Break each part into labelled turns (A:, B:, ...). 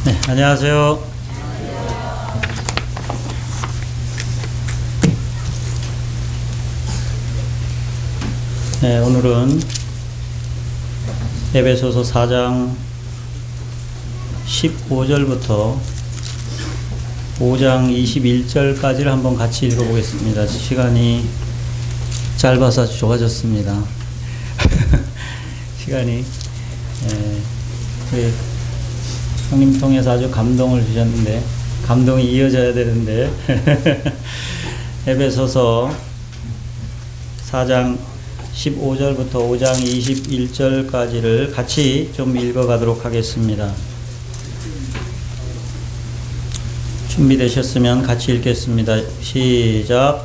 A: 네, 안녕하세요. 네, 오늘은 에베소서 4장 15절부터 5장 21절까지를 한번 같이 읽어보겠습니다. 시간이 짧아서 좋아졌습니다. 시간이 우리 형님 통해서 아주 감동을 주셨는데 감동이 이어져야 되는데 에베소서 4장 15절부터 5장 21절까지를 같이 좀 읽어가도록 하겠습니다. 준비되셨으면 같이 읽겠습니다. 시작.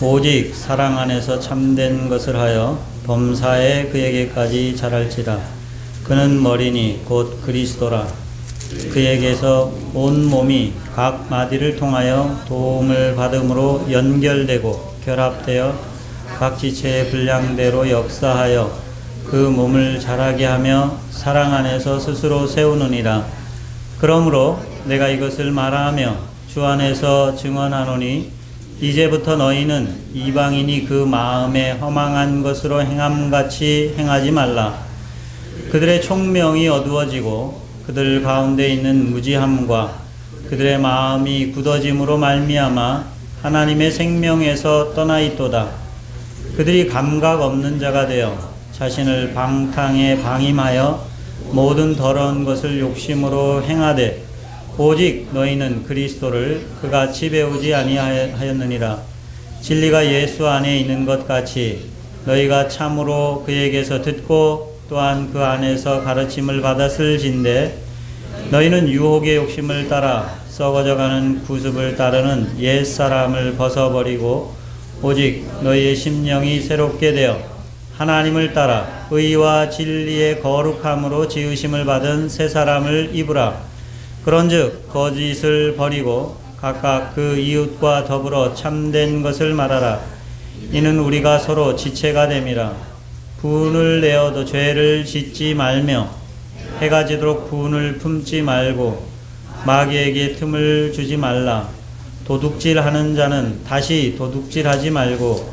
A: 오직 사랑 안에서 참된 것을 하여 범사에 그에게까지 자랄지라. 그는 머리니 곧 그리스도라. 그에게서 온 몸이 각 마디를 통하여 도움을 받음으로 연결되고 결합되어 각 지체의 분량대로 역사하여 그 몸을 자라게 하며 사랑 안에서 스스로 세우느니라. 그러므로 내가 이것을 말하며 주 안에서 증언하노니 이제부터 너희는 이방인이 그 마음에 허망한 것으로 행함같이 행하지 말라. 그들의 총명이 어두워지고 그들 가운데 있는 무지함과 그들의 마음이 굳어짐으로 말미암아 하나님의 생명에서 떠나 있도다. 그들이 감각 없는 자가 되어 자신을 방탕에 방임하여 모든 더러운 것을 욕심으로 행하되 오직 너희는 그리스도를 그같이 배우지 아니하였느니라. 진리가 예수 안에 있는 것 같이 너희가 참으로 그에게서 듣고 또한 그 안에서 가르침을 받았을진대 너희는 유혹의 욕심을 따라 썩어져가는 구습을 따르는 옛사람을 벗어버리고 오직 너희의 심령이 새롭게 되어 하나님을 따라 의와 진리의 거룩함으로 지으심을 받은 새 사람을 입으라. 그런즉 거짓을 버리고 각각 그 이웃과 더불어 참된 것을 말하라. 이는 우리가 서로 지체가 됨이라. 분을 내어도 죄를 짓지 말며 해가 지도록 분을 품지 말고 마귀에게 틈을 주지 말라. 도둑질하는 자는 다시 도둑질하지 말고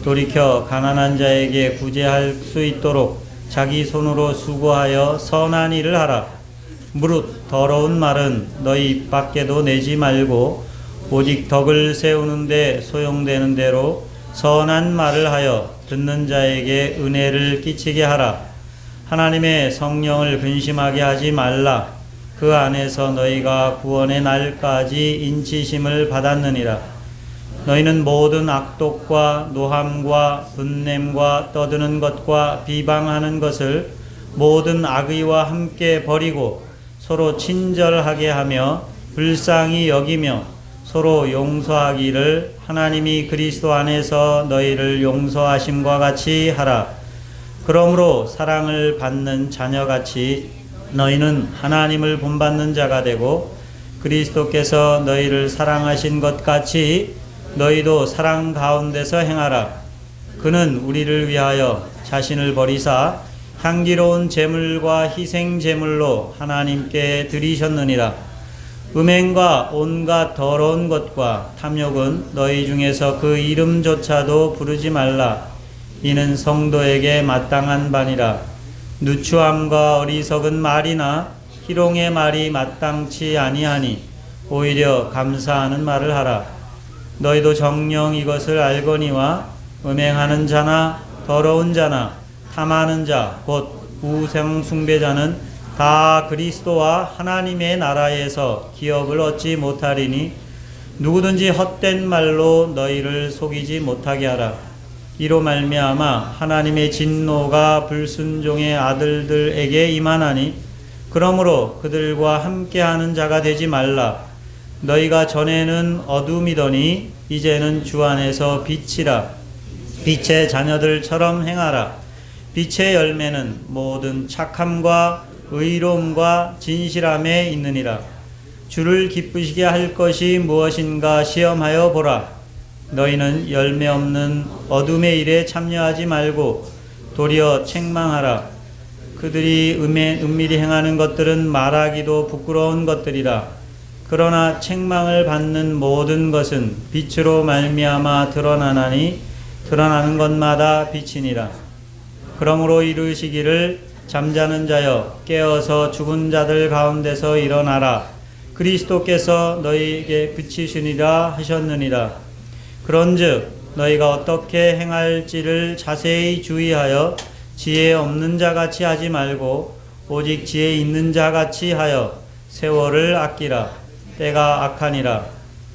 A: 돌이켜 가난한 자에게 구제할 수 있도록 자기 손으로 수고하여 선한 일을 하라. 무릇 더러운 말은 너희 입 밖에도 내지 말고 오직 덕을 세우는데 소용되는 대로 선한 말을 하여 듣는 자에게 은혜를 끼치게 하라. 하나님의 성령을 근심하게 하지 말라. 그 안에서 너희가 구원의 날까지 인치심을 받았느니라. 너희는 모든 악독과 노함과 분냄과 떠드는 것과 비방하는 것을 모든 악의와 함께 버리고 서로 친절하게 하며 불쌍히 여기며 서로 용서하기를 하나님이 그리스도 안에서 너희를 용서하심과 같이 하라. 그러므로 사랑을 받는 자녀같이 너희는 하나님을 본받는 자가 되고 그리스도께서 너희를 사랑하신 것 같이 너희도 사랑 가운데서 행하라. 그는 우리를 위하여 자신을 버리사 향기로운 제물과 희생 제물로 하나님께 드리셨느니라. 음행과 온갖 더러운 것과 탐욕은 너희 중에서 그 이름조차도 부르지 말라. 이는 성도에게 마땅한 바니라. 누추함과 어리석은 말이나 희롱의 말이 마땅치 아니하니 오히려 감사하는 말을 하라. 너희도 정녕 이것을 알거니와 음행하는 자나 더러운 자나 탐하는 자 곧 우상 숭배자는 다 그리스도와 하나님의 나라에서 기업을 얻지 못하리니 누구든지 헛된 말로 너희를 속이지 못하게 하라. 이로 말미암아 하나님의 진노가 불순종의 아들들에게 임하나니 그러므로 그들과 함께하는 자가 되지 말라. 너희가 전에는 어둠이더니 이제는 주 안에서 빛이라. 빛의 자녀들처럼 행하라. 빛의 열매는 모든 착함과 의로움과 진실함에 있느니라. 주를 기쁘시게 할 것이 무엇인가 시험하여 보라. 너희는 열매 없는 어둠의 일에 참여하지 말고 도리어 책망하라. 그들이 은밀히 행하는 것들은 말하기도 부끄러운 것들이라. 그러나 책망을 받는 모든 것은 빛으로 말미암아 드러나나니 드러나는 것마다 빛이니라. 그러므로 이르시기를 잠자는 자여 깨어서 죽은 자들 가운데서 일어나라. 그리스도께서 너희에게 비치시니라 하셨느니라. 그런즉 너희가 어떻게 행할지를 자세히 주의하여 지혜 없는 자같이 하지 말고 오직 지혜 있는 자같이 하여 세월을 아끼라. 때가 악하니라.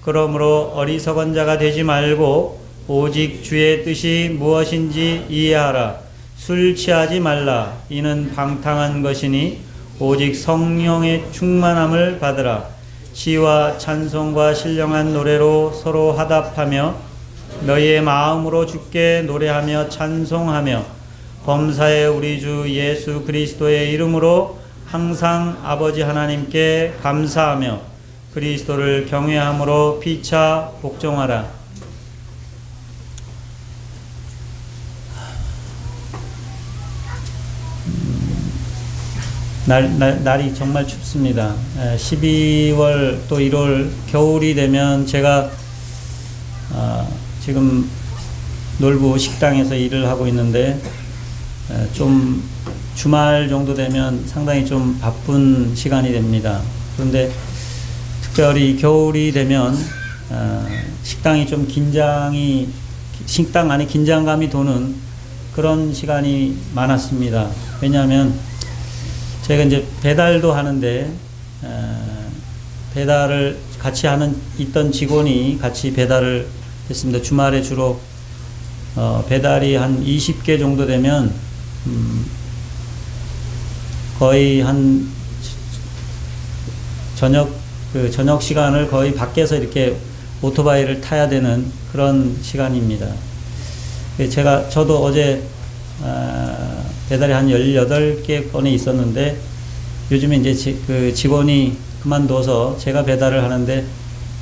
A: 그러므로 어리석은 자가 되지 말고 오직 주의 뜻이 무엇인지 이해하라. 술 취하지 말라. 이는 방탕한 것이니 오직 성령의 충만함을 받으라. 시와 찬송과 신령한 노래로 서로 화답하며 너희의 마음으로 주께 노래하며 찬송하며 범사의 우리 주 예수 그리스도의 이름으로 항상 아버지 하나님께 감사하며 그리스도를 경외함으로 피차 복종하라. 날이 정말 춥습니다. 12월 또 1월 겨울이 되면 제가 지금 놀부 식당에서 일을 하고 있는데 좀 주말 정도 되면 상당히 좀 바쁜 시간이 됩니다. 그런데 특별히 겨울이 되면 식당이 좀 식당 안에 긴장감이 도는 그런 시간이 많았습니다. 왜냐하면 제가 이제 배달도 하는데 배달을 같이 있던 직원이 같이 배달을 했습니다. 주말에 주로 배달이 한 20개 정도 되면 거의 한 저녁 시간을 거의 밖에서 이렇게 오토바이를 타야 되는 그런 시간입니다. 저도 어제 배달이 한 18개 건이 있었는데 요즘에 이제 그 직원이 그만둬서 제가 배달을 하는데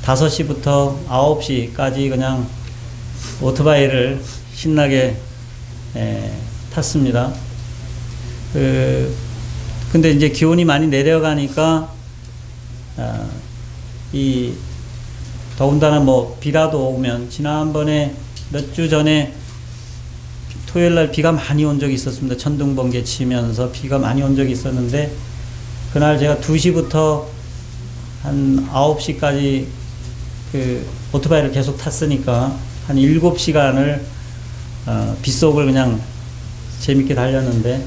A: 5시부터 9시까지 그냥 오토바이를 신나게 탔습니다. 근데 이제 기온이 많이 내려가니까 더군다나 뭐 비라도 오면 지난번에 몇 주 전에 토요일날 비가 많이 온 적이 있었습니다. 천둥 번개 치면서 비가 많이 온 적이 있었는데 그날 제가 2시부터 한 9시까지 그 오토바이를 계속 탔으니까 한 7시간을 빗속을 그냥 재밌게 달렸는데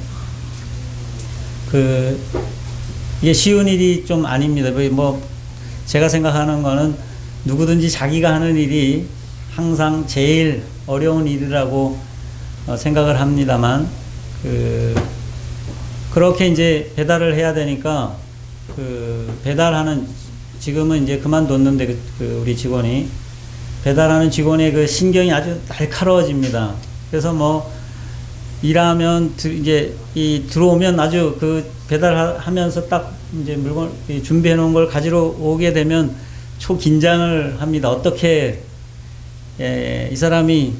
A: 이게 쉬운 일이 좀 아닙니다. 뭐 제가 생각하는 거는 누구든지 자기가 하는 일이 항상 제일 어려운 일이라고 생각을 합니다만 그렇게 이제 배달을 해야 되니까 배달하는 지금은 이제 그만뒀는데 우리 직원이 배달하는 직원의 그 신경이 아주 날카로워집니다. 그래서 뭐 일하면 이제 들어오면 아주 배달하면서 딱 이제 물건 준비해 놓은 걸 가지러 오게 되면 초긴장을 합니다. 어떻게 이 사람이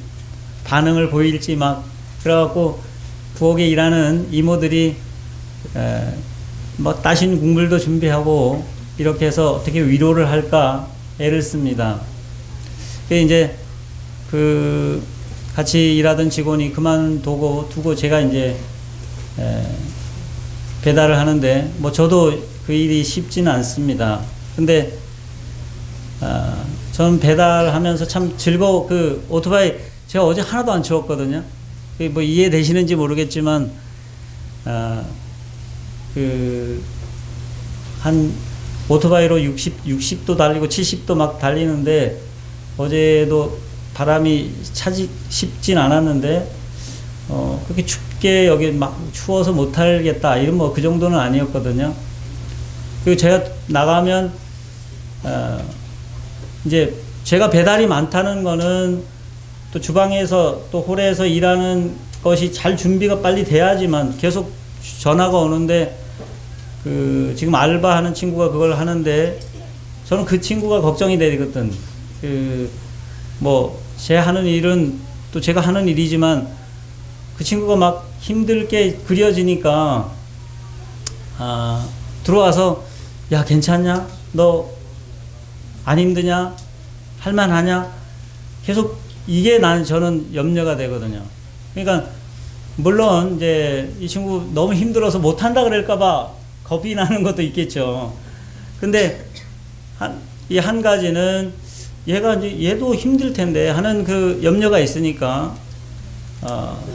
A: 반응을 보일지 막 그래갖고 부엌에 일하는 이모들이 뭐 따신 국물도 준비하고 이렇게 해서 어떻게 위로를 할까 애를 씁니다. 이제 같이 일하던 직원이 두고 제가 이제 배달을 하는데 뭐 저도 그 일이 쉽지는 않습니다. 근데 저는 배달하면서 참 오토바이 제가 어제 하나도 안 치웠거든요. 뭐 이해되시는지 모르겠지만 한 오토바이로 60도 달리고 70도 막 달리는데 어제도 바람이 쉽진 않았는데 그렇게 춥게 여기 막 추워서 못 타겠다 이런 뭐 그 정도는 아니었거든요. 그리고 제가 나가면 이제 제가 배달이 많다는 거는 또 주방에서 또 홀에서 일하는 것이 잘 준비가 빨리 돼야지만 계속 전화가 오는데 지금 알바하는 친구가 그걸 하는데 저는 그 친구가 걱정이 되거든. 뭐 제 하는 일은 또 제가 하는 일이지만 그 친구가 막 힘들게 그려지니까 들어와서 야 괜찮냐? 너 안 힘드냐? 할만하냐? 계속 이게 저는 염려가 되거든요. 그러니까 물론 이제 이 친구 너무 힘들어서 못한다 그럴까봐 겁이 나는 것도 있겠죠. 근데 이 한 가지는 얘가 이제 얘도 힘들 텐데 하는 그 염려가 있으니까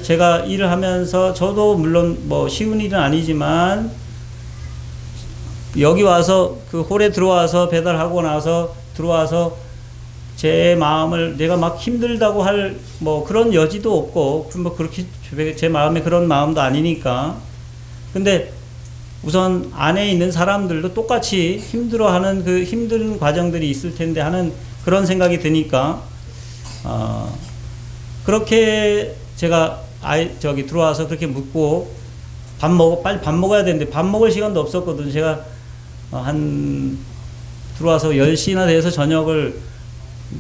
A: 제가 일을 하면서 저도 물론 뭐 쉬운 일은 아니지만 여기 와서 그 홀에 들어와서 배달하고 나서 들어와서 제 마음을 내가 막 힘들다고 할 뭐 그런 여지도 없고 뭐 그렇게 제 마음에 그런 마음도 아니니까. 근데 우선 안에 있는 사람들도 똑같이 힘들어하는 그 힘든 과정들이 있을 텐데 하는 그런 생각이 드니까 그렇게 제가 들어와서 그렇게 묻고 빨리 밥 먹어야 되는데 밥 먹을 시간도 없었거든요. 제가 들어와서 10시나 돼서 저녁을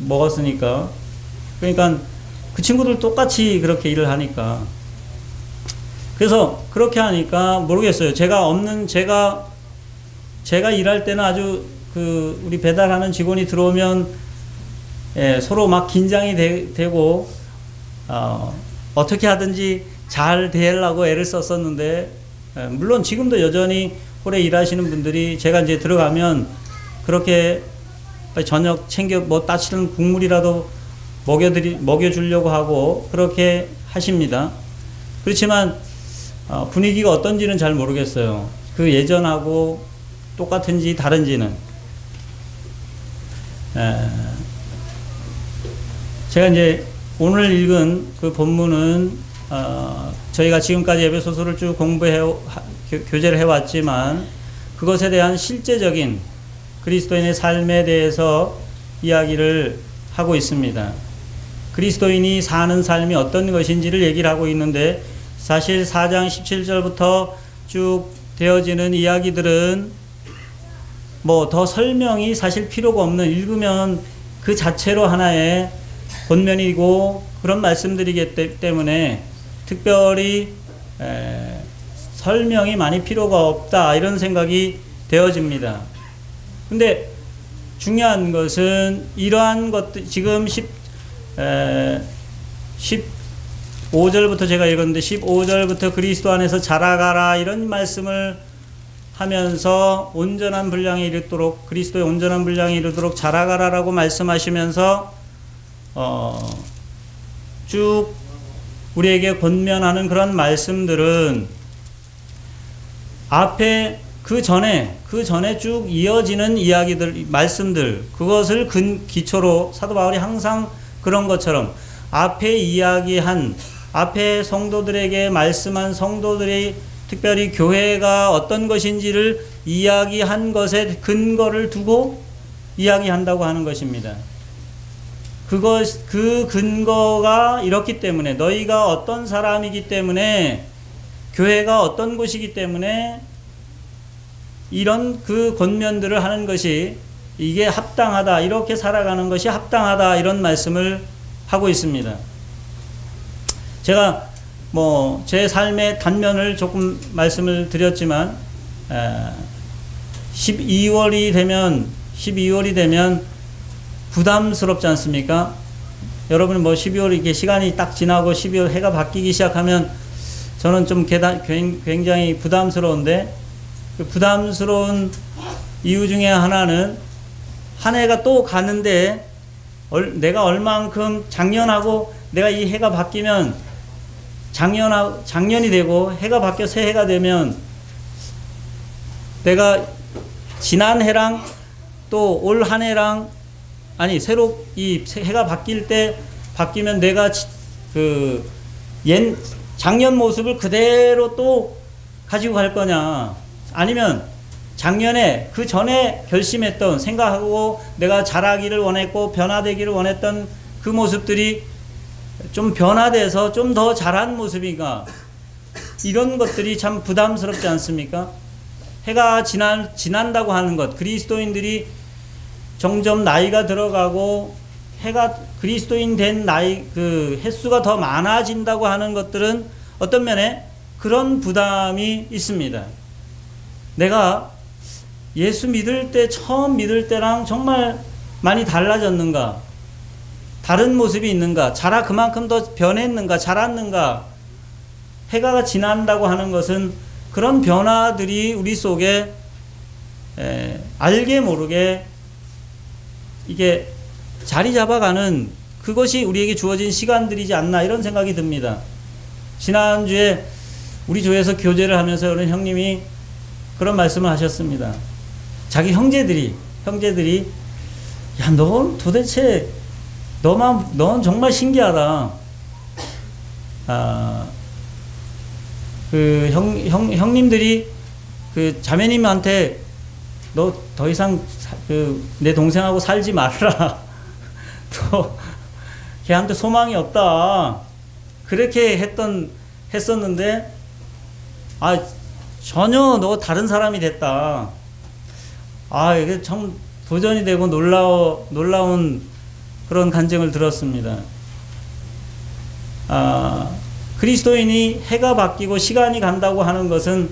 A: 먹었으니까. 그러니까 그 친구들 똑같이 그렇게 일을 하니까. 그래서 그렇게 하니까 모르겠어요. 제가 일할 때는 아주 우리 배달하는 직원이 들어오면 서로 막 긴장이 되고 어떻게 하든지 잘 대하려고 애를 썼었는데 물론 지금도 여전히 홀에 일하시는 분들이 제가 이제 들어가면 그렇게 저녁 챙겨 뭐 따뜻한 국물이라도 먹여주려고 하고 그렇게 하십니다. 그렇지만 분위기가 어떤지는 잘 모르겠어요. 그 예전하고 똑같은지 다른지는. 제가 이제 오늘 읽은 그 본문은 저희가 지금까지 에베소서를 쭉 교제를 해왔지만 그것에 대한 실제적인 그리스도인의 삶에 대해서 이야기를 하고 있습니다. 그리스도인이 사는 삶이 어떤 것인지를 얘기를 하고 있는데 사실 4장 17절부터 쭉 되어지는 이야기들은 뭐 더 설명이 사실 필요가 없는, 읽으면 그 자체로 하나의 본면이고 그런 말씀들이기 때문에 특별히 설명이 많이 필요가 없다 이런 생각이 되어집니다. 근데 중요한 것은 이러한 것들 지금 15절부터 제가 읽었는데 15절부터 그리스도 안에서 자라가라 이런 말씀을 하면서 온전한 분량에 이르도록 그리스도의 온전한 분량에 이르도록 자라가라라고 말씀하시면서 쭉 우리에게 권면하는 그런 말씀들은 앞에 그 전에 쭉 이어지는 이야기들, 말씀들, 그것을 기초로 사도 바울이 항상 그런 것처럼 앞에 이야기한, 앞에 성도들에게 말씀한 성도들이 특별히 교회가 어떤 것인지를 이야기한 것에 근거를 두고 이야기한다고 하는 것입니다. 그 근거가 이렇기 때문에 너희가 어떤 사람이기 때문에 교회가 어떤 곳이기 때문에 이런 그 권면들을 하는 것이 이게 합당하다, 이렇게 살아가는 것이 합당하다 이런 말씀을 하고 있습니다. 제가 뭐 제 삶의 단면을 조금 말씀을 드렸지만 12월이 되면 부담스럽지 않습니까? 여러분 뭐 12월 이렇게 시간이 딱 지나고 12월 해가 바뀌기 시작하면 저는 좀 굉장히 부담스러운데 그 부담스러운 이유 중에 하나는 한 해가 또 가는데 내가 얼만큼 작년하고 내가 이 해가 바뀌면 작년이 되고 해가 바뀌어 새해가 되면 내가 지난 해랑 또 올 한 해랑 새로 이 해가 바뀌면 내가 작년 모습을 그대로 또 가지고 갈 거냐, 아니면 작년에 그 전에 결심했던 생각하고 내가 자라기를 원했고 변화되기를 원했던 그 모습들이 좀 변화돼서 좀 더 잘한 모습인가, 이런 것들이 참 부담스럽지 않습니까? 해가 지난다고 하는 것, 그리스도인들이 점점 나이가 들어가고 해가 그리스도인 된 그 횟수가 더 많아진다고 하는 것들은 어떤 면에 그런 부담이 있습니다. 내가 예수 믿을 때, 처음 믿을 때랑 정말 많이 달라졌는가? 다른 모습이 있는가? 그만큼 더 변했는가? 자랐는가? 해가 지난다고 하는 것은 그런 변화들이 우리 속에 알게 모르게 이게 자리 잡아가는 그것이 우리에게 주어진 시간들이지 않나, 이런 생각이 듭니다. 지난주에 우리 교회에서 교제를 하면서 그런 형님이 그런 말씀을 하셨습니다. 자기 형제들이 야, 넌 도대체 넌 정말 신기하다. 그 형님들이 그 자매님한테 너 더 이상 내 동생하고 살지 말라. 너 걔한테 소망이 없다. 그렇게 했었는데, 전혀 너 다른 사람이 됐다. 이게 참 도전이 되고 놀라운 그런 간증을 들었습니다. 그리스도인이 해가 바뀌고 시간이 간다고 하는 것은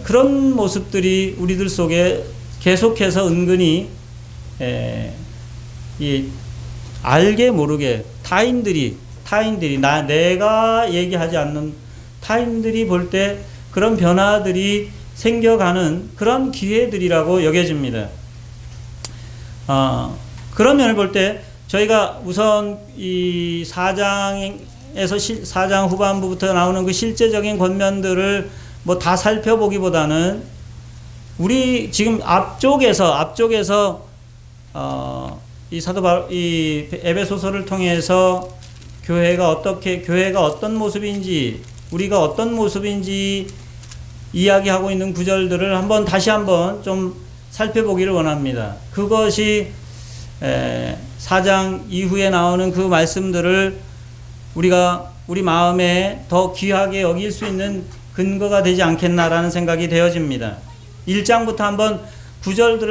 A: 그런 모습들이 우리들 속에 계속해서 은근히 알게 모르게 타인들이 내가 얘기하지 않는 타인들이 볼 때 그런 변화들이 생겨가는 그런 기회들이라고 여겨집니다. 그런 면을 볼 때 저희가 우선 이 4장 후반부부터 나오는 그 실제적인 권면들을 뭐 다 살펴보기보다는 우리 지금 앞쪽에서 이 에베소서를 통해서 교회가 어떤 모습인지, 우리가 어떤 모습인지 이야기하고 있는 구절들을 다시 한번 좀 살펴보기를 원합니다. 그것이 4장 이후에 나오는 그 말씀들을 우리가 우리 마음에 더 귀하게 여길 수 있는 근거가 되지 않겠나라는 생각이 되어집니다. 1장부터 한번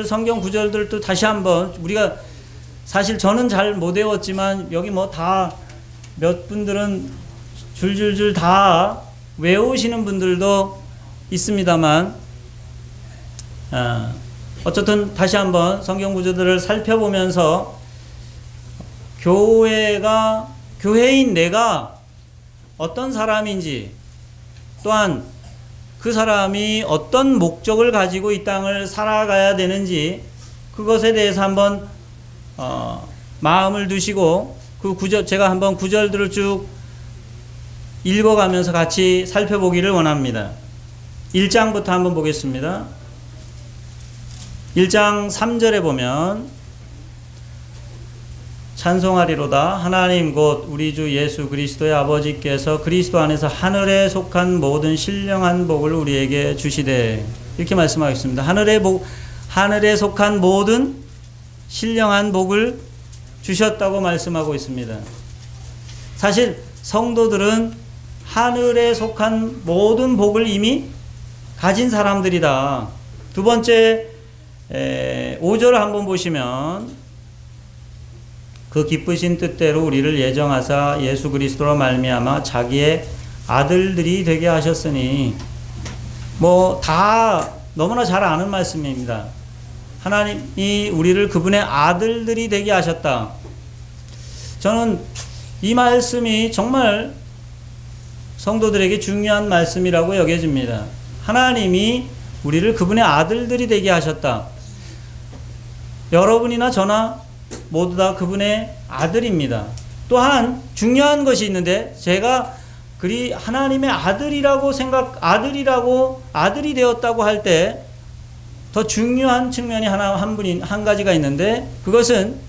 A: 성경 구절들을 또 다시 한번, 우리가 사실 저는 잘 못 외웠지만 여기 뭐 다 몇 분들은 줄줄줄 다 외우시는 분들도 있습니다만, 어쨌든 다시 한번 성경 구절들을 살펴보면서 교회인 내가 어떤 사람인지, 또한 그 사람이 어떤 목적을 가지고 이 땅을 살아가야 되는지, 그것에 대해서 한번 마음을 두시고 제가 한번 구절들을 쭉 읽어가면서 같이 살펴보기를 원합니다. 1장부터 한번 보겠습니다. 1장 3절에 보면 찬송하리로다. 하나님 곧 우리 주 예수 그리스도의 아버지께서 그리스도 안에서 하늘에 속한 모든 신령한 복을 우리에게 주시되, 이렇게 말씀하겠습니다. 하늘에 속한 모든 신령한 복을 주셨다고 말씀하고 있습니다. 사실 성도들은 하늘에 속한 모든 복을 이미 가진 사람들이다. 두 번째 5절을 한번 보시면, 그 기쁘신 뜻대로 우리를 예정하사 예수 그리스도로 말미암아 자기의 아들들이 되게 하셨으니, 뭐 다 너무나 잘 아는 말씀입니다. 하나님이 우리를 그분의 아들들이 되게 하셨다. 저는 이 말씀이 정말 성도들에게 중요한 말씀이라고 여겨집니다. 하나님이 우리를 그분의 아들들이 되게 하셨다. 여러분이나 저나 모두 다 그분의 아들입니다. 또한 중요한 것이 있는데, 제가 하나님의 아들이 되었다고 할 때 더 중요한 측면이 한 가지가 있는데, 그것은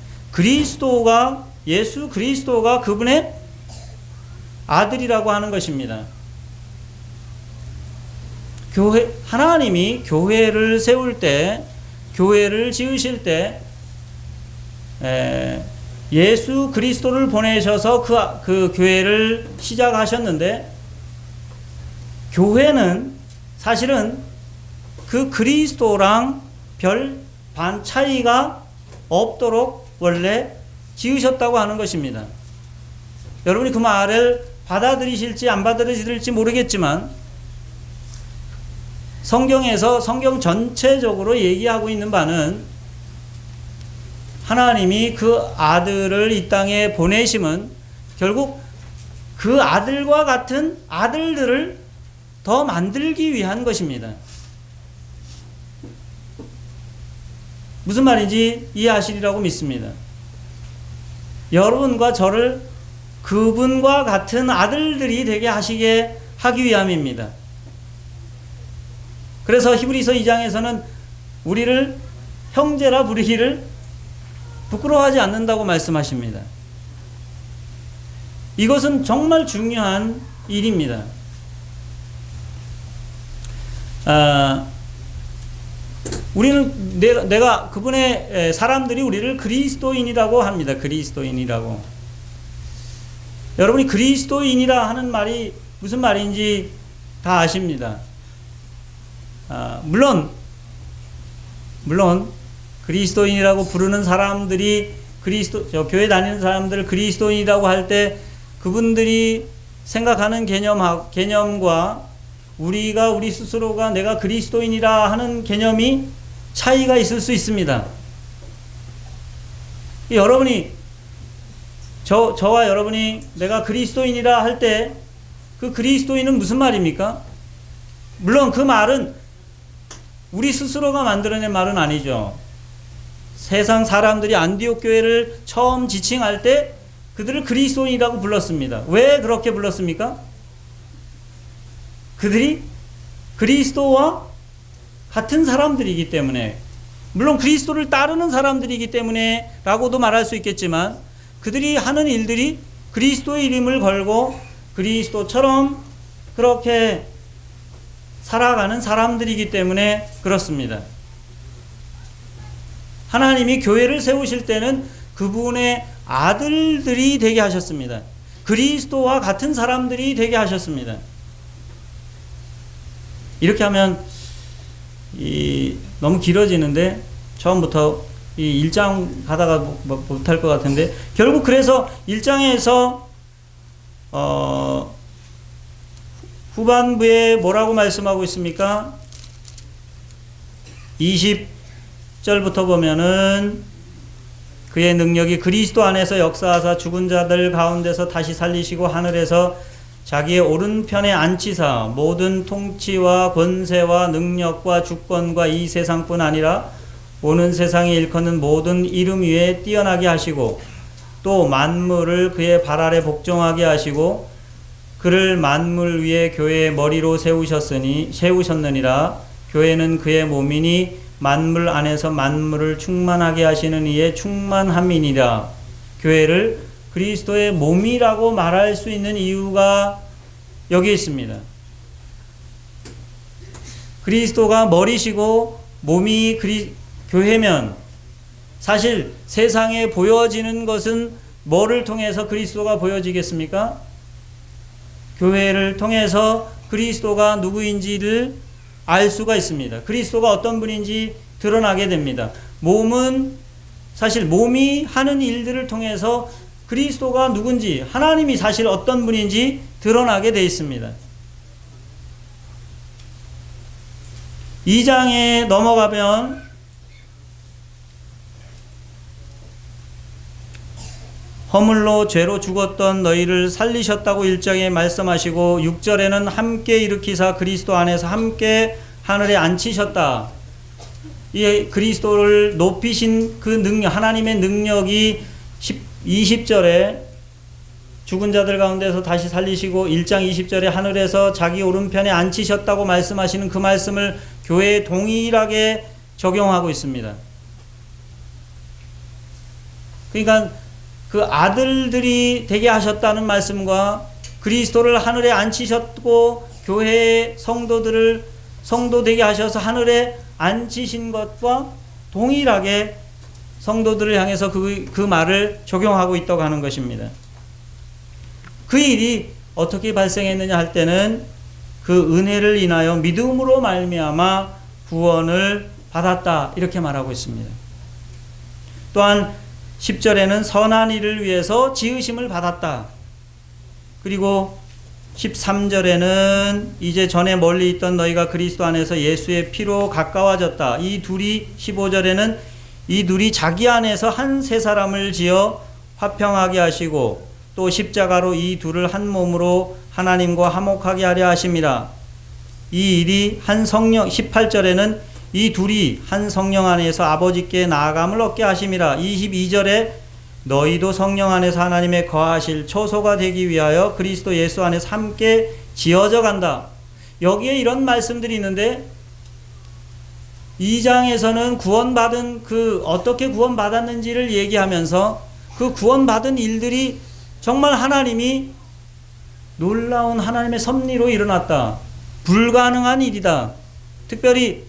A: 예수 그리스도가 그분의 아들이라고 하는 것입니다. 하나님이 교회를 세울 때, 교회를 지으실 때 예수 그리스도를 보내셔서 그 교회를 시작하셨는데, 교회는 사실은 그 그리스도랑 별 반 차이가 없도록 원래 지으셨다고 하는 것입니다. 여러분이 그 말을 받아들이실지 안 받아들이실지 모르겠지만, 성경에서 성경 전체적으로 얘기하고 있는 바는 하나님이 그 아들을 이 땅에 보내심은 결국 그 아들과 같은 아들들을 더 만들기 위한 것입니다. 무슨 말인지 이해하시리라고 믿습니다. 여러분과 저를 그분과 같은 아들들이 되게 하기 위함입니다. 그래서 히브리서 2장에서는 우리를 형제라 부르기를 부끄러워하지 않는다고 말씀하십니다. 이것은 정말 중요한 일입니다. 우리는 내가 그분의 사람들이 우리를 그리스도인이라고 합니다. 그리스도인이라고. 여러분이 그리스도인이라 하는 말이 무슨 말인지 다 아십니다. 물론 그리스도인이라고 부르는 사람들이 교회 다니는 사람들 그리스도인이라고 할 때 그분들이 생각하는 개념과 우리 스스로가 내가 그리스도인이라 하는 개념이 차이가 있을 수 있습니다. 여러분이 저와 여러분이 내가 그리스도인이라 할 때 그 그리스도인은 무슨 말입니까? 물론 그 말은 우리 스스로가 만들어낸 말은 아니죠. 세상 사람들이 안디옥 교회를 처음 지칭할 때 그들을 그리스도인이라고 불렀습니다. 왜 그렇게 불렀습니까? 그들이 그리스도와 같은 사람들이기 때문에, 물론 그리스도를 따르는 사람들이기 때문에 라고도 말할 수 있겠지만, 그들이 하는 일들이 그리스도의 이름을 걸고 그리스도처럼 그렇게 살아가는 사람들이기 때문에 그렇습니다. 하나님이 교회를 세우실 때는 그분의 아들들이 되게 하셨습니다. 그리스도와 같은 사람들이 되게 하셨습니다. 이렇게 하면 너무 길어지는데 처음부터 이 1장 가다가 못할 것 같은데, 결국 그래서 1장에서 후반부에 뭐라고 말씀하고 있습니까? 20절부터 보면은 그의 능력이 그리스도 안에서 역사하사 죽은 자들 가운데서 다시 살리시고 하늘에서 자기의 오른편에 앉히사 모든 통치와 권세와 능력과 주권과 이 세상뿐 아니라 오는 세상에 일컫는 모든 이름 위에 뛰어나게 하시고 또 만물을 그의 발 아래 복종하게 하시고 그를 만물 위에 교회의 머리로 세우셨느니라. 교회는 그의 몸이니 만물 안에서 만물을 충만하게 하시는 이의 충만함이니라. 교회를 그리스도의 몸이라고 말할 수 있는 이유가 여기 있습니다. 그리스도가 머리시고 몸이 교회면 사실 세상에 보여지는 것은 뭐를 통해서 그리스도가 보여지겠습니까? 교회를 통해서 그리스도가 누구인지를 알 수가 있습니다. 그리스도가 어떤 분인지 드러나게 됩니다. 사실 몸이 하는 일들을 통해서 그리스도가 누군지, 하나님이 사실 어떤 분인지 드러나게 되어 있습니다. 2장에 넘어가면 허물로 죄로 죽었던 너희를 살리셨다고 1장에 말씀하시고 6절에는 함께 일으키사 그리스도 안에서 함께 하늘에 앉히셨다. 이 그리스도를 높이신 그 능력, 하나님의 능력이 20절에 죽은 자들 가운데서 다시 살리시고 1장 20절에 하늘에서 자기 오른편에 앉히셨다고 말씀하시는 그 말씀을 교회에 동일하게 적용하고 있습니다. 그러니까 그 아들들이 되게 하셨다는 말씀과 그리스도를 하늘에 앉히셨고 교회의 성도 되게 하셔서 하늘에 앉히신 것과 동일하게 성도들을 향해서 그 말을 적용하고 있다고 하는 것입니다. 그 일이 어떻게 발생했느냐 할 때는 그 은혜를 인하여 믿음으로 말미암아 구원을 받았다, 이렇게 말하고 있습니다. 또한 10절에는 선한 일을 위해서 지으심을 받았다. 그리고 13절에는 이제 전에 멀리 있던 너희가 그리스도 안에서 예수의 피로 가까워졌다. 이 둘이 15절에는 이 둘이 자기 안에서 한 세 사람을 지어 화평하게 하시고 또 십자가로 이 둘을 한 몸으로 하나님과 화목하게 하려 하심이라. 이 일이 한 성령 18절에는 이 둘이 한 성령 안에서 아버지께 나아감을 얻게 하심이라. 22절에 너희도 성령 안에서 하나님의 거하실 초소가 되기 위하여 그리스도 예수 안에서 함께 지어져 간다. 여기에 이런 말씀들이 있는데 2장에서는 구원받은 어떻게 구원받았는지를 얘기하면서 그 구원받은 일들이 정말 하나님이 놀라운 하나님의 섭리로 일어났다. 불가능한 일이다. 특별히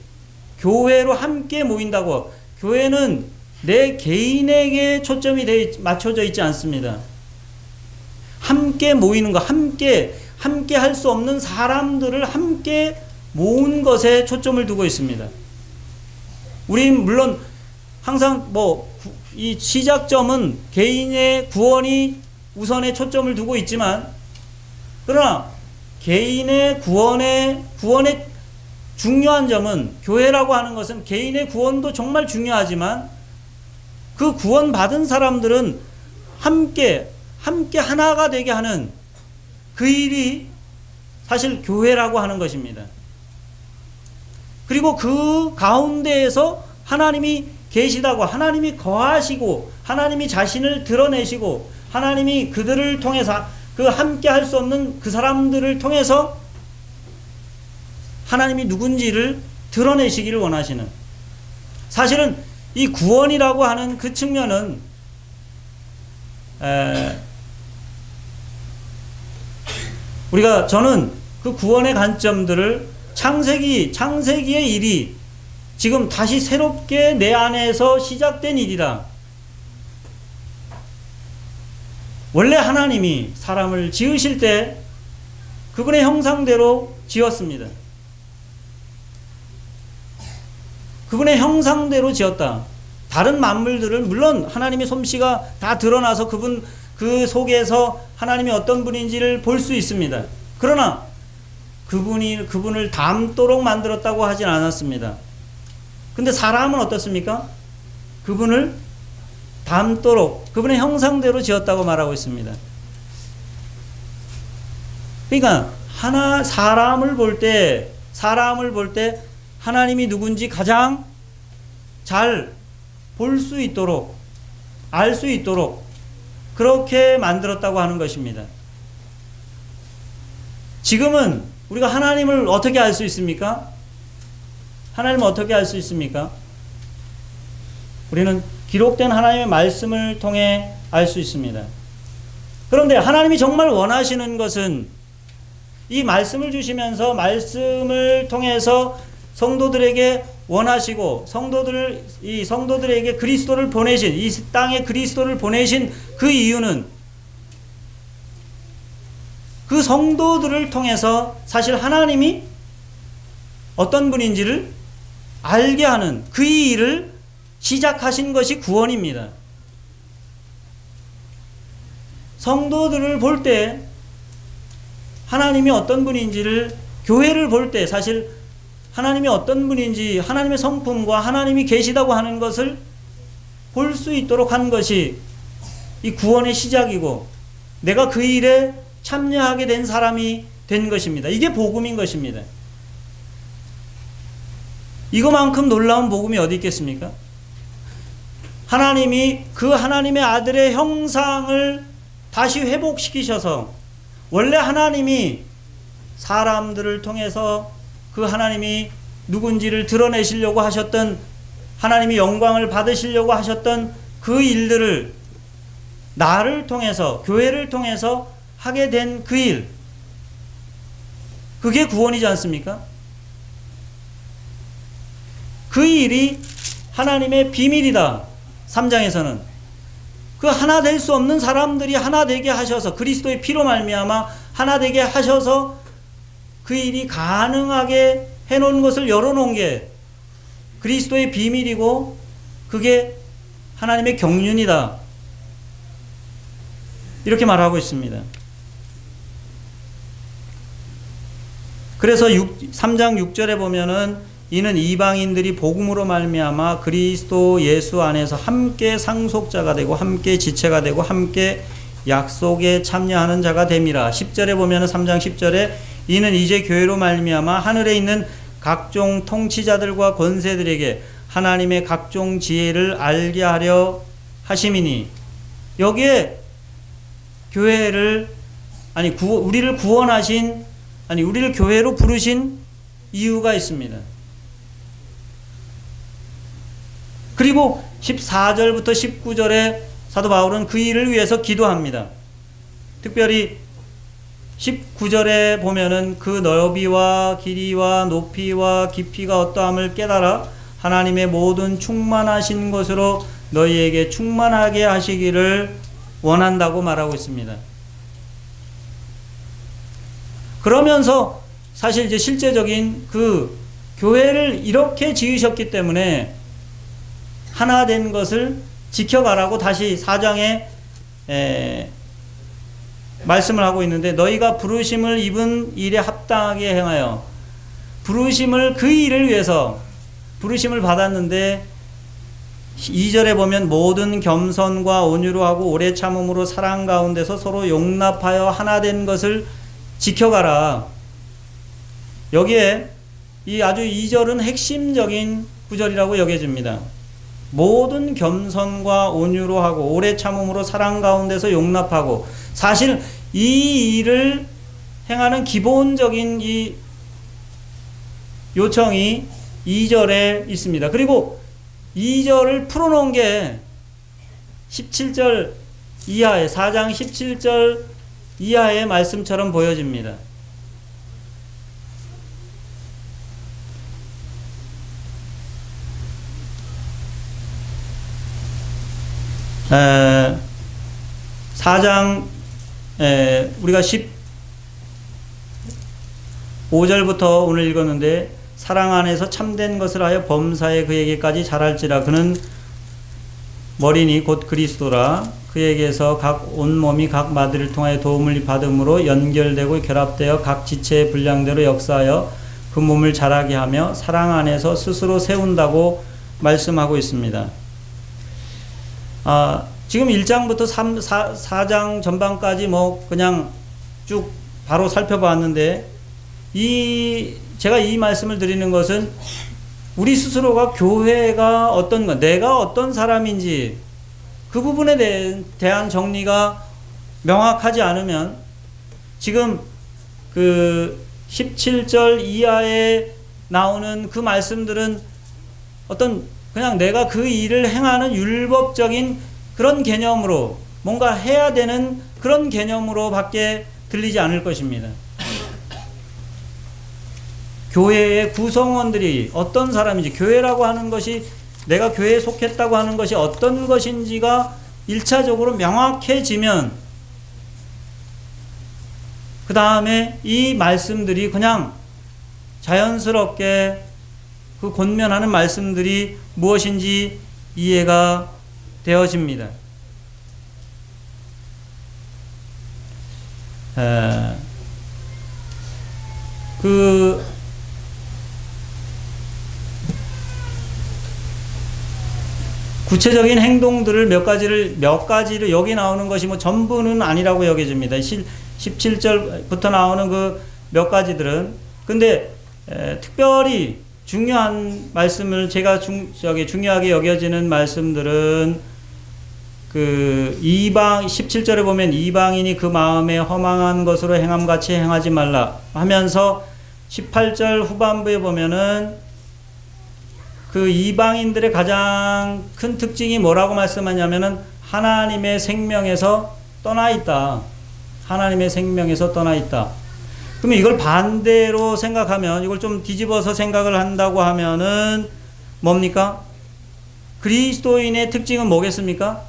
A: 교회로 함께 모인다고. 교회는 내 개인에게 초점이 맞춰져 있지 않습니다. 함께 모이는 것, 함께 할 수 없는 사람들을 함께 모은 것에 초점을 두고 있습니다. 우린 물론 항상 이 시작점은 개인의 구원이 우선에 초점을 두고 있지만, 그러나 개인의 구원의 중요한 점은, 교회라고 하는 것은 개인의 구원도 정말 중요하지만 그 구원받은 사람들은 함께 하나가 되게 하는 그 일이 사실 교회라고 하는 것입니다. 그리고 그 가운데에서 하나님이 계시다고, 하나님이 거하시고, 하나님이 자신을 드러내시고, 하나님이 그들을 통해서, 그 함께 할 수 없는 그 사람들을 통해서 하나님이 누군지를 드러내시기를 원하시는, 사실은 이 구원이라고 하는 그 측면은 저는 그 구원의 관점들을 창세기의 일이 지금 다시 새롭게 내 안에서 시작된 일이다. 원래 하나님이 사람을 지으실 때 그분의 형상대로 지었습니다. 그분의 형상대로 지었다. 다른 만물들은 물론 하나님의 솜씨가 다 드러나서 그 속에서 하나님이 어떤 분인지를 볼 수 있습니다. 그러나 그분을 닮도록 만들었다고 하진 않았습니다. 근데 사람은 어떻습니까? 그분을 닮도록, 그분의 형상대로 지었다고 말하고 있습니다. 그러니까 사람을 볼 때 하나님이 누군지 가장 잘 볼 수 있도록, 알 수 있도록 그렇게 만들었다고 하는 것입니다. 지금은 우리가 하나님을 어떻게 알 수 있습니까? 하나님을 어떻게 알 수 있습니까? 우리는 기록된 하나님의 말씀을 통해 알 수 있습니다. 그런데 하나님이 정말 원하시는 것은 이 말씀을 주시면서 말씀을 통해서 성도들에게 원하시고 성도들에게 그리스도를 보내신, 이 땅에 그리스도를 보내신 그 이유는 그 성도들을 통해서 사실 하나님이 어떤 분인지를 알게 하는 그 일을 시작하신 것이 구원입니다. 성도들을 볼 때 하나님이 어떤 분인지를, 교회를 볼 때 사실 하나님이 어떤 분인지, 하나님의 성품과 하나님이 계시다고 하는 것을 볼 수 있도록 한 것이 이 구원의 시작이고, 내가 그 일에 참여하게 된 사람이 된 것입니다. 이게 복음인 것입니다. 이거만큼 놀라운 복음이 어디 있겠습니까? 하나님이 그 하나님의 아들의 형상을 다시 회복시키셔서, 원래 하나님이 사람들을 통해서 그 하나님이 누군지를 드러내시려고 하셨던, 하나님이 영광을 받으시려고 하셨던 그 일들을 나를 통해서, 교회를 통해서 하게 된 그 일, 그게 구원이지 않습니까? 그 일이 하나님의 비밀이다. 3장에서는 그 하나 될 수 없는 사람들이 하나 되게 하셔서, 그리스도의 피로 말미암아 하나 되게 하셔서 그 일이 가능하게 해놓은 것을 열어놓은 게 그리스도의 비밀이고, 그게 하나님의 경륜이다. 이렇게 말하고 있습니다. 그래서 3장 6절에 보면은 이는 이방인들이 복음으로 말미암아 그리스도 예수 안에서 함께 상속자가 되고 함께 지체가 되고 함께 약속에 참여하는 자가 됨이라. 10절에 보면은 3장 10절에 이는 이제 교회로 말미암아 하늘에 있는 각종 통치자들과 권세들에게 하나님의 각종 지혜를 알게 하려 하심이니. 여기에 교회를 우리를 구원하신 우리를 교회로 부르신 이유가 있습니다. 그리고 14절부터 19절에 사도 바울은 그 일을 위해서 기도합니다. 특별히 19절에 보면은 그 너비와 길이와 높이와 깊이가 어떠함을 깨달아 하나님의 모든 충만하신 것으로 너희에게 충만하게 하시기를 원한다고 말하고 있습니다. 그러면서 사실 이제 실제적인 그 교회를 이렇게 지으셨기 때문에 하나 된 것을 지켜가라고 다시 4장에 말씀을 하고 있는데, 너희가 부르심을 입은 일에 합당하게 행하여, 부르심을 그 일을 위해서 부르심을 받았는데 2절에 보면 모든 겸손과 온유로 하고 오래 참음으로 사랑 가운데서 서로 용납하여 하나 된 것을 지켜가라. 여기에 이 아주 2절은 핵심적인 구절이라고 여겨집니다. 모든 겸손과 온유로 하고 오래 참음으로 사랑 가운데서 용납하고, 사실 이 일을 행하는 기본적인 이 요청이 2절에 있습니다. 그리고 2절을 풀어놓은 게 17절 이하의 4장 17절 이하의 말씀처럼 보여집니다. 우리가 15절부터 오늘 읽었는데, 사랑 안에서 참된 것을 하여 범사에 그에게까지 자랄지라. 그는 머리니 곧 그리스도라. 그에게서 각 온몸이 각 마디를 통하여 도움을 받음으로 연결되고 결합되어 각 지체의 분량대로 역사하여 그 몸을 자라게 하며 사랑 안에서 스스로 세운다고 말씀하고 있습니다. 지금 1장부터 4장 전반까지 그냥 쭉 바로 살펴봤는데, 제가 이 말씀을 드리는 것은 우리 스스로가 교회가 내가 어떤 사람인지 그 부분에 대한 정리가 명확하지 않으면, 지금 그 17절 이하에 나오는 그 말씀들은 그냥 내가 그 일을 행하는 율법적인 그런 개념으로, 뭔가 해야 되는 그런 개념으로 밖에 들리지 않을 것입니다. 교회의 구성원들이 어떤 사람인지, 교회라고 하는 것이, 내가 교회에 속했다고 하는 것이 어떤 것인지가 1차적으로 명확해지면, 그 다음에 이 말씀들이 그냥 자연스럽게 그 권면하는 말씀들이 무엇인지 이해가 되어집니다. 구체적인 행동들을 몇 가지를 여기 나오는 것이 전부는 아니라고 여겨집니다. 17절부터 나오는 그 몇 가지들은. 근데 특별히 중요한 말씀을, 제가 중요하게 여겨지는 말씀들은 17절에 보면 이방인이 그 마음에 허망한 것으로 행함같이 행하지 말라 하면서, 18절 후반부에 보면은 그 이방인들의 가장 큰 특징이 뭐라고 말씀하냐면은 하나님의 생명에서 떠나 있다. 하나님의 생명에서 떠나 있다. 그러면 이걸 반대로 생각하면, 이걸 좀 뒤집어서 생각을 한다고 하면은 뭡니까? 그리스도인의 특징은 뭐겠습니까?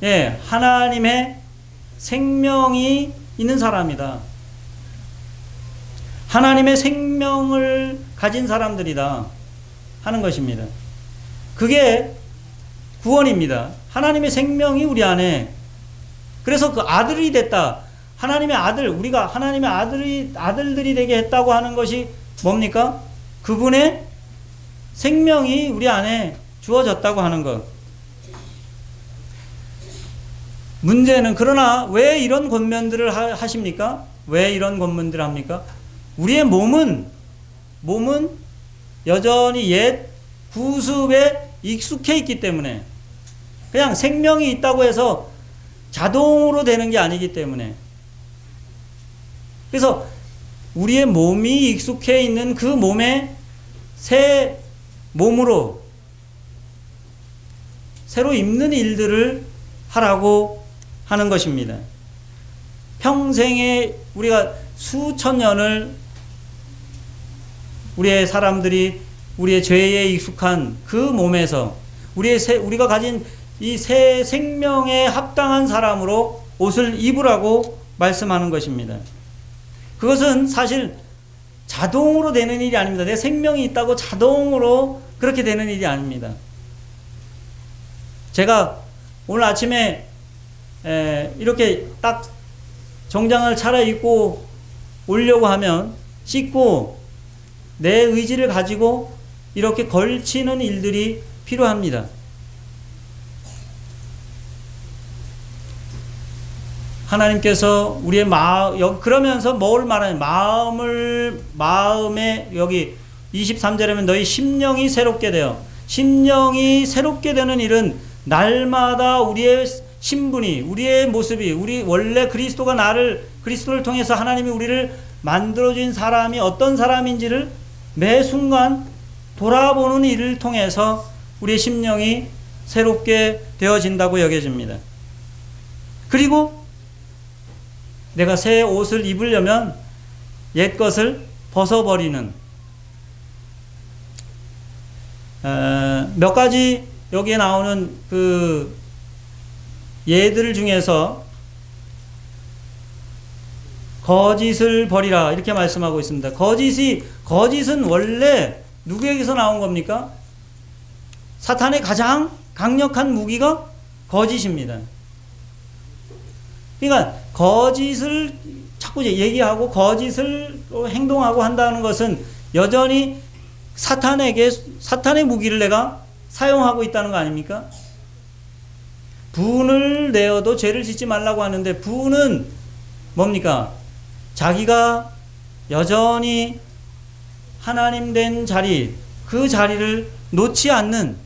A: 예, 하나님의 생명이 있는 사람이다. 하나님의 생명을 가진 사람들이다 하는 것입니다. 그게 구원입니다. 하나님의 생명이 우리 안에. 그래서 그 아들이 됐다. 하나님의 아들, 우리가 하나님의 아들들이 되게 했다고 하는 것이 뭡니까? 그분의 생명이 우리 안에 주어졌다고 하는 것. 문제는 그러나 왜 이런 권면들을 하십니까? 왜 이런 권면들을 합니까? 우리의 몸은 여전히 옛 구습에 익숙해 있기 때문에, 그냥 생명이 있다고 해서 자동으로 되는 게 아니기 때문에, 그래서 우리의 몸이 익숙해 있는 그 몸에 새 몸으로 새로 입는 일들을 하라고 하는 것입니다. 평생에 우리가 수천 년을 우리의 사람들이 우리의 죄에 익숙한 그 몸에서 우리가 가진 이 새 생명에 합당한 사람으로 옷을 입으라고 말씀하는 것입니다. 그것은 사실 자동으로 되는 일이 아닙니다. 내 생명이 있다고 자동으로 그렇게 되는 일이 아닙니다. 제가 오늘 아침에 이렇게 딱 정장을 차려입고 오려고 하면 씻고 내 의지를 가지고 이렇게 걸치는 일들이 필요합니다. 하나님께서 우리의 그러면서 뭘 말하냐? 마음에, 여기 23절에는 너희 심령이 새롭게 되어, 심령이 새롭게 되는 일은 날마다 우리의 신분이, 우리의 모습이, 우리 원래 그리스도를 통해서 하나님이 우리를 만들어준 사람이 어떤 사람인지를 매 순간 돌아보는 일을 통해서 우리의 심령이 새롭게 되어진다고 여겨집니다. 그리고 내가 새 옷을 입으려면 옛 것을 벗어버리는 몇 가지 여기에 나오는 그 예들 중에서 거짓을 버리라 이렇게 말씀하고 있습니다. 거짓은 원래 누구에게서 나온 겁니까? 사탄의 가장 강력한 무기가 거짓입니다. 그러니까 거짓을 자꾸 얘기하고 거짓을 행동하고 한다는 것은 여전히 사탄의 무기를 내가 사용하고 있다는 거 아닙니까? 분을 내어도 죄를 짓지 말라고 하는데, 분은 뭡니까? 자기가 여전히 하나님 된 자리, 그 자리를 놓지 않는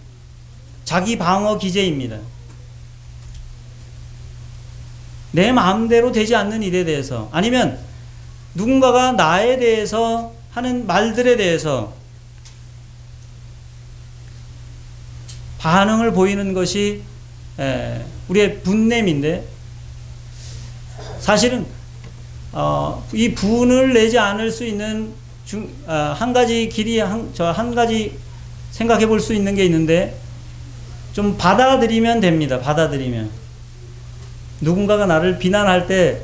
A: 자기 방어 기제입니다. 내 마음대로 되지 않는 일에 대해서, 아니면 누군가가 나에 대해서 하는 말들에 대해서 반응을 보이는 것이 우리의 분냄인데, 사실은 이 분을 내지 않을 수 있는 한 가지 길이, 한 가지 생각해 볼 수 있는 게 있는데, 좀 받아들이면 됩니다. 받아들이면. 누군가가 나를 비난할 때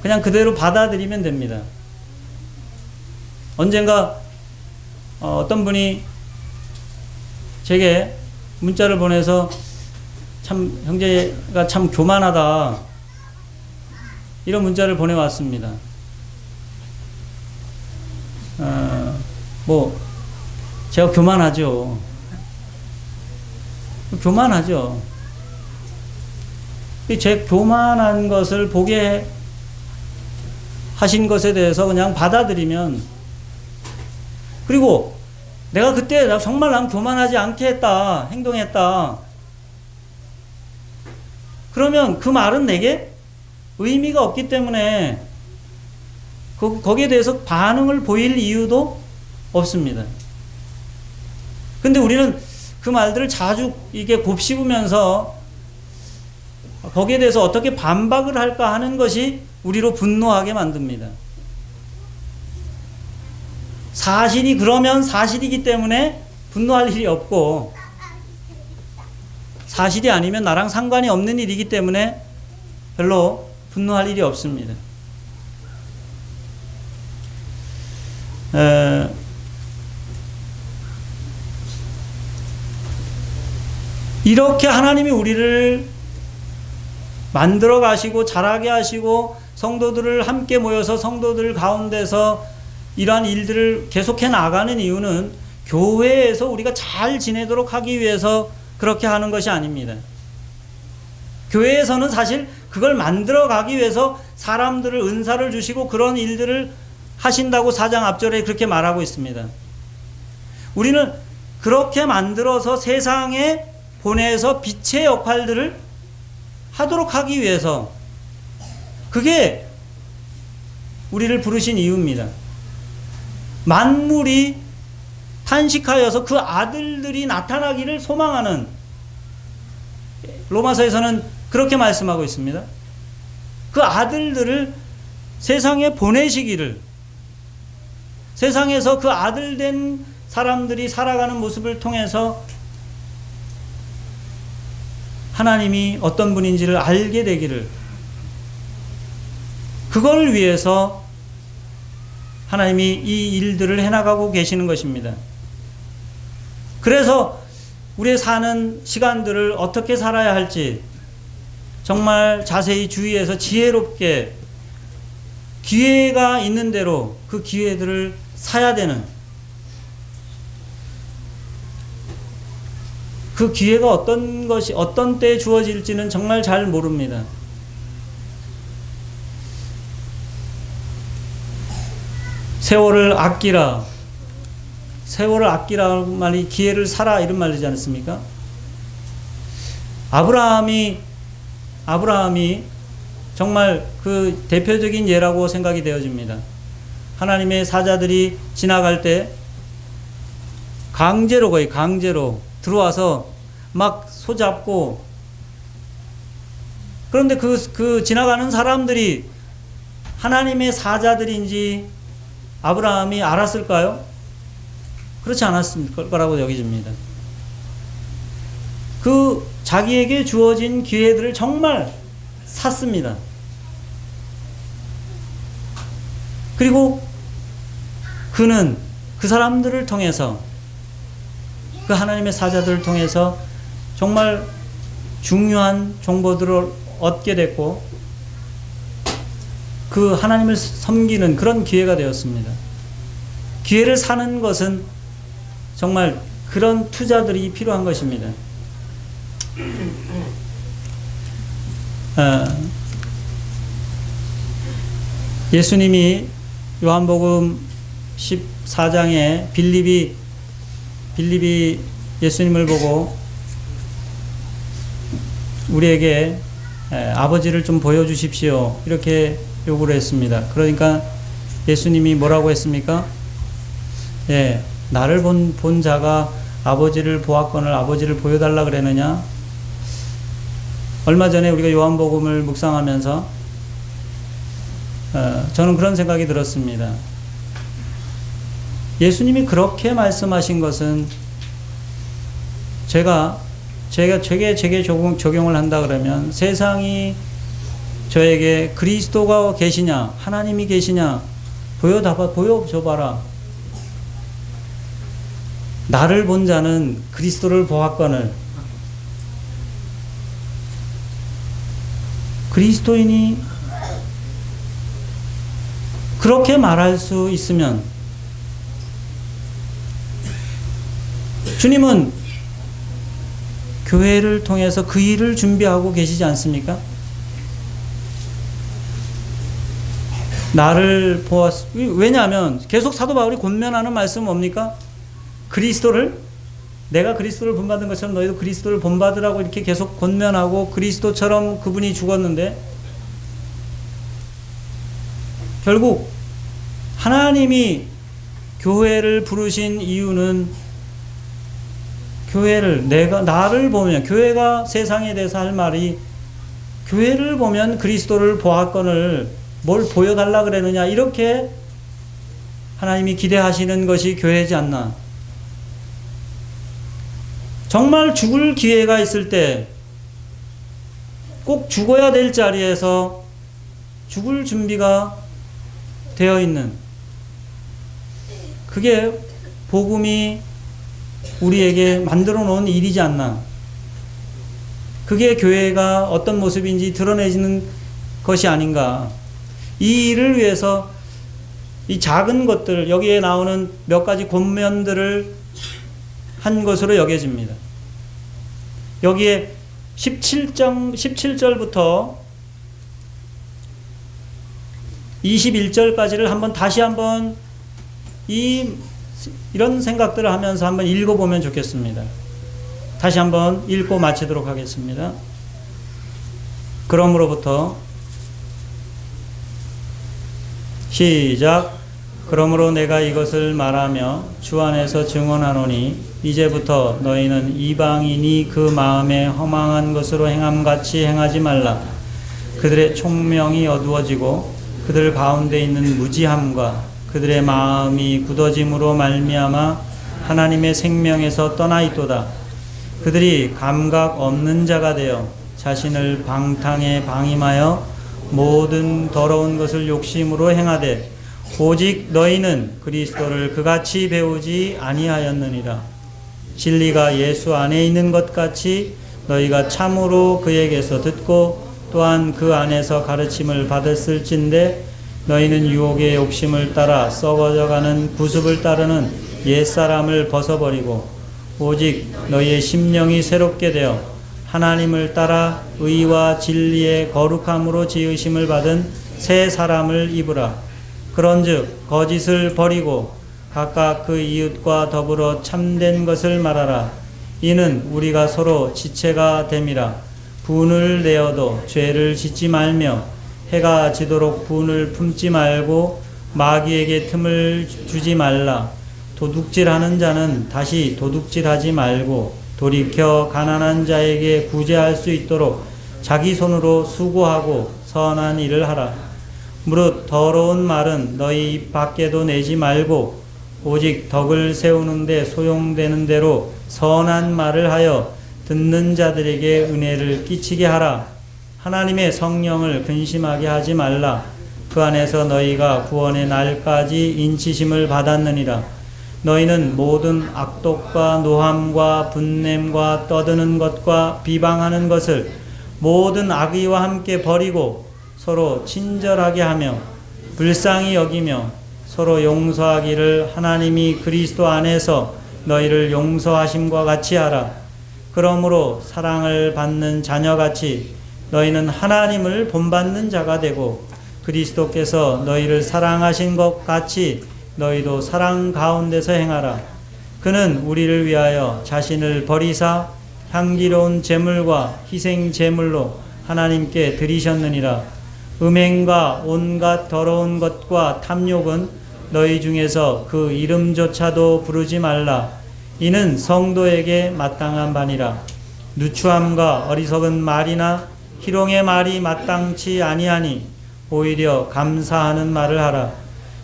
A: 그냥 그대로 받아들이면 됩니다. 언젠가 어떤 분이 제게 문자를 보내서 참 형제가 참 교만하다 이런 문자를 보내왔습니다. 제가 교만하죠. 제 교만한 것을 보게 하신 것에 대해서 그냥 받아들이면, 그리고 내가 그때 정말 난 교만하지 않게 했다, 행동했다, 그러면 그 말은 내게 의미가 없기 때문에 거기에 대해서 반응을 보일 이유도 없습니다. 근데 우리는 그 말들을 자주 이게 곱씹으면서 거기에 대해서 어떻게 반박을 할까 하는 것이 우리로 분노하게 만듭니다. 사실이 그러면 사실이기 때문에 분노할 일이 없고, 사실이 아니면 나랑 상관이 없는 일이기 때문에 별로 분노할 일이 없습니다. 이렇게 하나님이 우리를 만들어 가시고 자라게 하시고 성도들을 함께 모여서 성도들 가운데서 이러한 일들을 계속해 나가는 이유는 교회에서 우리가 잘 지내도록 하기 위해서 그렇게 하는 것이 아닙니다. 교회에서는 사실 그걸 만들어 가기 위해서 사람들을 은사를 주시고 그런 일들을 하신다고 4장 앞절에 그렇게 말하고 있습니다. 우리는 그렇게 만들어서 세상에 보내서 빛의 역할들을 하도록 하기 위해서 그게 우리를 부르신 이유입니다. 만물이 탄식하여서 그 아들들이 나타나기를 소망하는, 로마서에서는 그렇게 말씀하고 있습니다. 그 아들들을 세상에 보내시기를, 세상에서 그 아들 된 사람들이 살아가는 모습을 통해서 하나님이 어떤 분인지를 알게 되기를, 그걸 위해서 하나님이 이 일들을 해나가고 계시는 것입니다. 그래서 우리의 사는 시간들을 어떻게 살아야 할지 정말 자세히 주의해서 지혜롭게 기회가 있는 대로 그 기회들을 사야 되는, 그 기회가 어떤 때에 주어질지는 정말 잘 모릅니다. 세월을 아끼라. 세월을 아끼라는 말이 기회를 사라 이런 말이지 않습니까? 아브라함이 정말 그 대표적인 예라고 생각이 되어집니다. 하나님의 사자들이 지나갈 때 거의 강제로 들어와서 막 손잡고, 그런데 그 지나가는 사람들이 하나님의 사자들인지 아브라함이 알았을까요? 그렇지 않았을 거라고 여겨집니다. 그 자기에게 주어진 기회들을 정말 샀습니다. 그리고 그는 그 사람들을 통해서, 그 하나님의 사자들을 통해서 정말 중요한 정보들을 얻게 됐고, 그 하나님을 섬기는 그런 기회가 되었습니다. 기회를 사는 것은 정말 그런 투자들이 필요한 것입니다. 예수님이 요한복음 14장에 빌립이 예수님을 보고 우리에게 아버지를 좀 보여주십시오 이렇게 요구를 했습니다. 그러니까 예수님이 뭐라고 했습니까? 나를 본 자가 아버지를 보았거늘 아버지를 보여달라 그랬느냐? 얼마 전에 우리가 요한복음을 묵상하면서 저는 그런 생각이 들었습니다. 예수님이 그렇게 말씀하신 것은 제가 적용을 한다 그러면 세상이 저에게 그리스도가 계시냐, 하나님이 계시냐, 보여줘봐라. 나를 본 자는 그리스도를 보았거늘. 그리스도인이 그렇게 말할 수 있으면, 주님은 교회를 통해서 그 일을 준비하고 계시지 않습니까? 나를 보았, 왜냐하면 계속 사도 바울이 권면하는 말씀은 뭡니까? 내가 그리스도를 본받은 것처럼 너희도 그리스도를 본받으라고 이렇게 계속 권면하고, 그리스도처럼 그분이 죽었는데 결국 하나님이 교회를 부르신 이유는 나를 보면, 교회가 세상에 대해서 할 말이 교회를 보면 그리스도를 보았거늘 뭘 보여달라 그러느냐, 이렇게 하나님이 기대하시는 것이 교회지 않나. 정말 죽을 기회가 있을 때 꼭 죽어야 될 자리에서 죽을 준비가 되어 있는, 그게 복음이 우리에게 만들어 놓은 일이지 않나. 그게 교회가 어떤 모습인지 드러내지는 것이 아닌가. 이 일을 위해서 이 작은 것들, 여기에 나오는 몇 가지 권면들을 한 것으로 여겨집니다. 여기에 17절부터 21절까지를 다시 한번 이런 생각들을 하면서 한번 읽어보면 좋겠습니다. 다시 한번 읽고 마치도록 하겠습니다. 그러므로부터 시작. 그러므로 내가 이것을 말하며 주 안에서 증언하노니 이제부터 너희는 이방인이 그 마음에 허망한 것으로 행함같이 행하지 말라. 그들의 총명이 어두워지고 그들 가운데 있는 무지함과 그들의 마음이 굳어짐으로 말미암아 하나님의 생명에서 떠나 있도다. 그들이 감각 없는 자가 되어 자신을 방탕에 방임하여 모든 더러운 것을 욕심으로 행하되 오직 너희는 그리스도를 그같이 배우지 아니하였느니라. 진리가 예수 안에 있는 것 같이 너희가 참으로 그에게서 듣고 또한 그 안에서 가르침을 받았을진데 너희는 유혹의 욕심을 따라 썩어져가는 구습을 따르는 옛사람을 벗어버리고 오직 너희의 심령이 새롭게 되어 하나님을 따라 의와 진리의 거룩함으로 지으심을 받은 새 사람을 입으라. 그런즉 거짓을 버리고 각각 그 이웃과 더불어 참된 것을 말하라. 이는 우리가 서로 지체가 됨이라. 분을 내어도 죄를 짓지 말며 해가 지도록 분을 품지 말고 마귀에게 틈을 주지 말라. 도둑질하는 자는 다시 도둑질하지 말고 돌이켜 가난한 자에게 구제할 수 있도록 자기 손으로 수고하고 선한 일을 하라. 무릇 더러운 말은 너희 입 밖에도 내지 말고 오직 덕을 세우는데 소용되는 대로 선한 말을 하여 듣는 자들에게 은혜를 끼치게 하라. 하나님의 성령을 근심하게 하지 말라. 그 안에서 너희가 구원의 날까지 인치심을 받았느니라. 너희는 모든 악독과 노함과 분냄과 떠드는 것과 비방하는 것을 모든 악의와 함께 버리고 서로 친절하게 하며 불쌍히 여기며 서로 용서하기를 하나님이 그리스도 안에서 너희를 용서하심과 같이 하라. 그러므로 사랑을 받는 자녀같이 너희는 하나님을 본받는 자가 되고 그리스도께서 너희를 사랑하신 것 같이 너희도 사랑 가운데서 행하라. 그는 우리를 위하여 자신을 버리사 향기로운 제물과 희생 제물로 하나님께 드리셨느니라. 음행과 온갖 더러운 것과 탐욕은 너희 중에서 그 이름조차도 부르지 말라. 이는 성도에게 마땅한 바니라. 누추함과 어리석은 말이나 희롱의 말이 마땅치 아니하니 오히려 감사하는 말을 하라.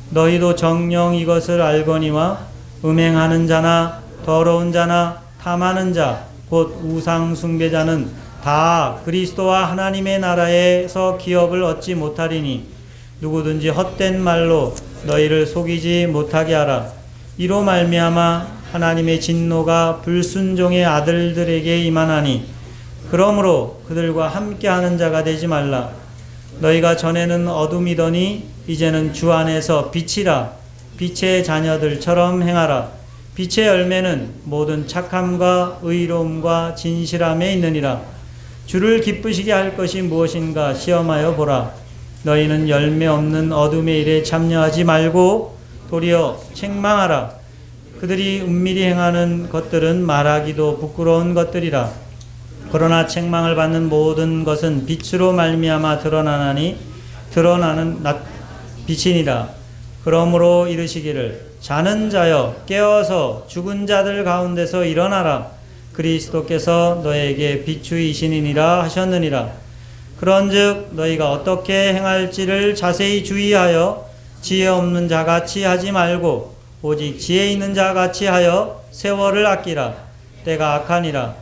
A: 너희도 정녕 이것을 알거니와 음행하는 자나 더러운 자나 탐하는 자 곧 우상 숭배자는 다 그리스도와 하나님의 나라에서 기업을 얻지 못하리니 누구든지 헛된 말로 너희를 속이지 못하게 하라. 이로 말미암아 하나님의 진노가 불순종의 아들들에게 임하나니 그러므로 그들과 함께하는 자가 되지 말라. 너희가 전에는 어둠이더니 이제는 주 안에서 빛이라. 빛의 자녀들처럼 행하라. 빛의 열매는 모든 착함과 의로움과 진실함에 있느니라. 주를 기쁘시게 할 것이 무엇인가 시험하여 보라. 너희는 열매 없는 어둠의 일에 참여하지 말고 도리어 책망하라. 그들이 은밀히 행하는 것들은 말하기도 부끄러운 것들이라. 그러나 책망을 받는 모든 것은 빛으로 말미암아 드러나나니 드러나는 빛이니라. 그러므로 이르시기를 자는 자여 깨어서 죽은 자들 가운데서 일어나라. 그리스도께서 너에게 비추이시니라 하셨느니라. 그런즉 너희가 어떻게 행할지를 자세히 주의하여 지혜 없는 자같이 하지 말고 오직 지혜 있는 자같이 하여 세월을 아끼라. 때가 악하니라.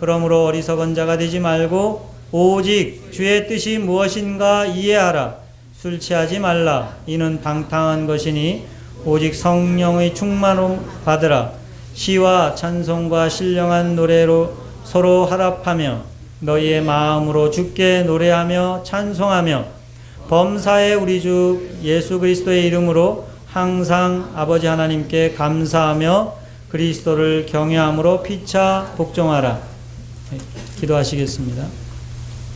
A: 그러므로 어리석은 자가 되지 말고 오직 주의 뜻이 무엇인가 이해하라. 술 취하지 말라. 이는 방탕한 것이니 오직 성령의 충만을 받으라. 시와 찬송과 신령한 노래로 서로 화답하며 너희의 마음으로 주께 노래하며 찬송하며 범사의 우리 주 예수 그리스도의 이름으로 항상 아버지 하나님께 감사하며 그리스도를 경외함으로 피차 복종하라. 기도하시겠습니다.